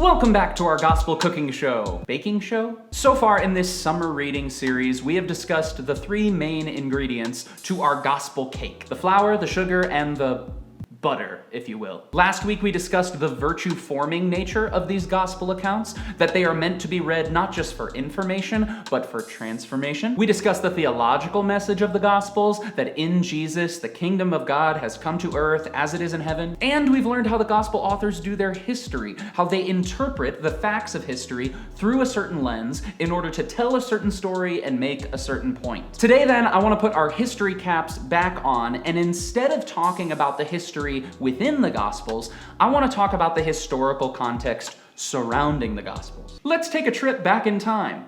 Welcome back to our gospel cooking show. Baking show? So far in this summer reading series, we have discussed the three main ingredients to our gospel cake: the flour, the sugar, and the butter, if you will. Last week we discussed the virtue-forming nature of these gospel accounts, that they are meant to be read not just for information, but for transformation. We discussed the theological message of the gospels, that in Jesus, the kingdom of God has come to earth as it is in heaven. And we've learned how the gospel authors do their history, how they interpret the facts of history through a certain lens in order to tell a certain story and make a certain point. Today then, I want to put our history caps back on, and instead of talking about the history within the Gospels, I want to talk about the historical context surrounding the Gospels. Let's take a trip back in time.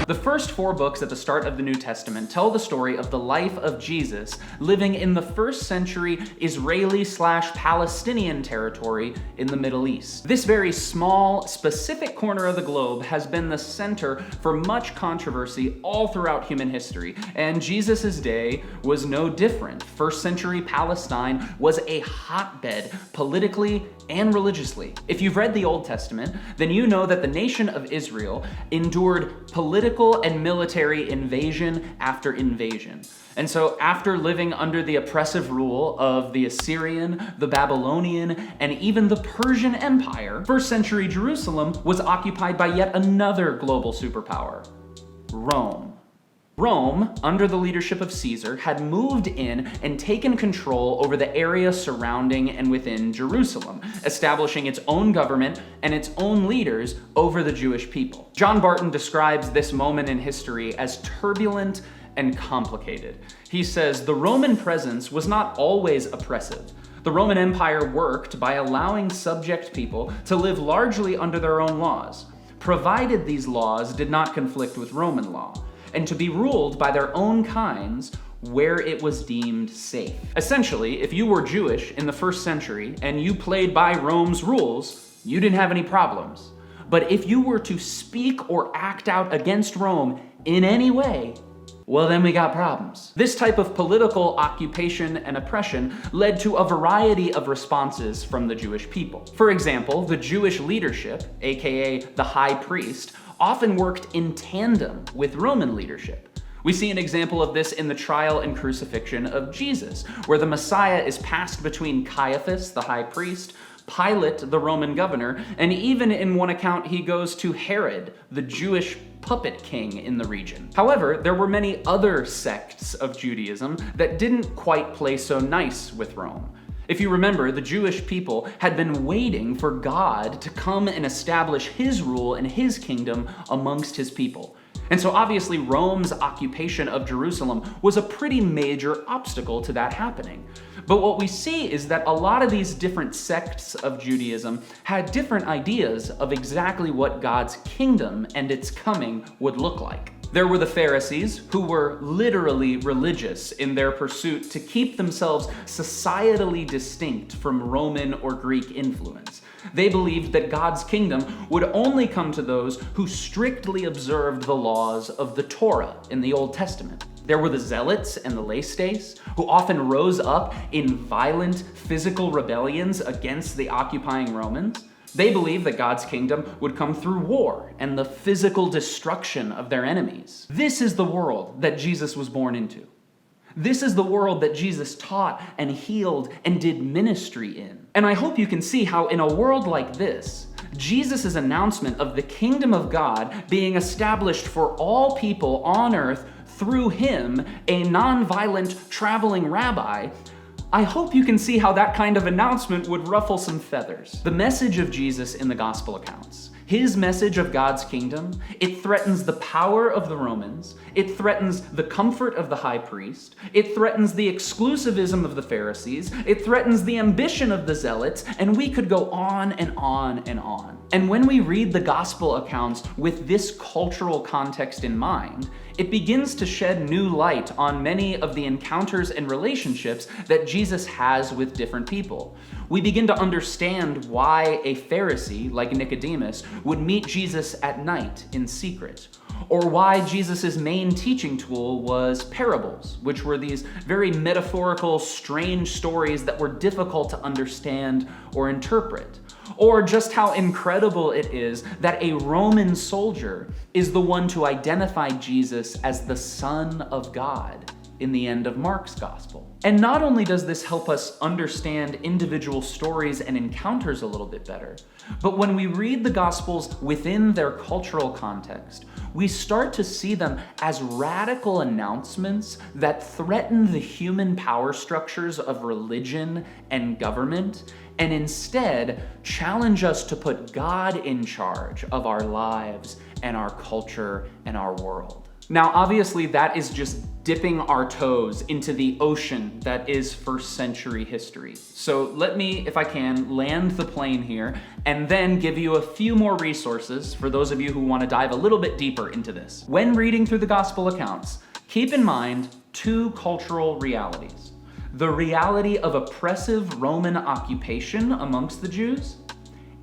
The first four books at the start of the New Testament tell the story of the life of Jesus living in the first century Israeli/Palestinian territory in the Middle East. This very small, specific corner of the globe has been the center for much controversy all throughout human history, and Jesus' day was no different. First century Palestine was a hotbed politically and religiously. If you've read the Old Testament, then you know that the nation of Israel endured political and military invasion after invasion. And so after living under the oppressive rule of the Assyrian, the Babylonian, and even the Persian Empire, first century Jerusalem was occupied by yet another global superpower: Rome. Rome, under the leadership of Caesar, had moved in and taken control over the area surrounding and within Jerusalem, establishing its own government and its own leaders over the Jewish people. John Barton describes this moment in history as turbulent and complicated. He says, "The Roman presence was not always oppressive. The Roman Empire worked by allowing subject people to live largely under their own laws, provided these laws did not conflict with Roman law, and to be ruled by their own kinds where it was deemed safe." Essentially, if you were Jewish in the first century and you played by Rome's rules, you didn't have any problems. But if you were to speak or act out against Rome in any way, well, then we got problems. This type of political occupation and oppression led to a variety of responses from the Jewish people. For example, the Jewish leadership, aka the high priest, often worked in tandem with Roman leadership. We see an example of this in the trial and crucifixion of Jesus, where the Messiah is passed between Caiaphas, the high priest, Pilate, the Roman governor, and even in one account he goes to Herod, the Jewish puppet king in the region. However, there were many other sects of Judaism that didn't quite play so nice with Rome. If you remember, the Jewish people had been waiting for God to come and establish his rule and his kingdom amongst his people. And so obviously Rome's occupation of Jerusalem was a pretty major obstacle to that happening. But what we see is that a lot of these different sects of Judaism had different ideas of exactly what God's kingdom and its coming would look like. There were the Pharisees, who were literally religious in their pursuit to keep themselves societally distinct from Roman or Greek influence. They believed that God's kingdom would only come to those who strictly observed the laws of the Torah in the Old Testament. There were the Zealots and the Laestes, who often rose up in violent physical rebellions against the occupying Romans. They believed that God's kingdom would come through war and the physical destruction of their enemies. This is the world that Jesus was born into. This is the world that Jesus taught and healed and did ministry in. And I hope you can see how in a world like this, Jesus' announcement of the kingdom of God being established for all people on earth through him, a non-violent traveling rabbi, I hope you can see how that kind of announcement would ruffle some feathers. The message of Jesus in the gospel accounts, his message of God's kingdom, it threatens the power of the Romans, it threatens the comfort of the high priest, it threatens the exclusivism of the Pharisees, it threatens the ambition of the Zealots, and we could go on and on and on. And when we read the gospel accounts with this cultural context in mind, it begins to shed new light on many of the encounters and relationships that Jesus has with different people. We begin to understand why a Pharisee like Nicodemus would meet Jesus at night in secret, or why Jesus' main teaching tool was parables, which were these very metaphorical, strange stories that were difficult to understand or interpret. Or just how incredible it is that a Roman soldier is the one to identify Jesus as the Son of God in the end of Mark's gospel. And not only does this help us understand individual stories and encounters a little bit better, but when we read the gospels within their cultural context, we start to see them as radical announcements that threaten the human power structures of religion and government, and instead challenge us to put God in charge of our lives and our culture and our world. Now, obviously, that is just dipping our toes into the ocean that is first century history. So let me, if I can, land the plane here and then give you a few more resources for those of you who want to dive a little bit deeper into this. When reading through the gospel accounts, keep in mind two cultural realities: the reality of oppressive Roman occupation amongst the Jews,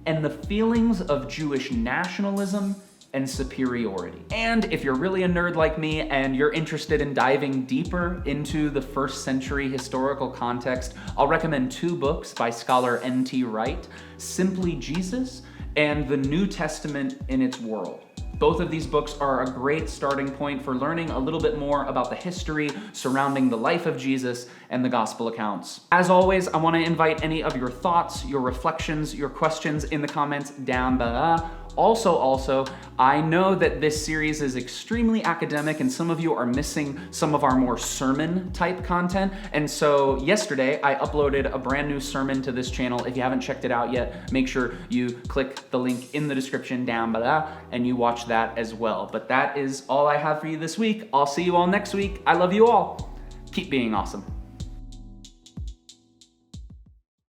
and the feelings of Jewish nationalism and superiority. And if you're really a nerd like me and you're interested in diving deeper into the first century historical context, I'll recommend two books by scholar N.T. Wright, Simply Jesus and The New Testament in Its World. Both of these books are a great starting point for learning a little bit more about the history surrounding the life of Jesus and the gospel accounts. As always, I want to invite any of your thoughts, your reflections, your questions in the comments down below. Also, I know that this series is extremely academic and some of you are missing some of our more sermon type content. And so yesterday I uploaded a brand new sermon to this channel. If you haven't checked it out yet, make sure you click the link in the description down below and you watch that as well. But that is all I have for you this week. I'll see you all next week. I love you all. Keep being awesome.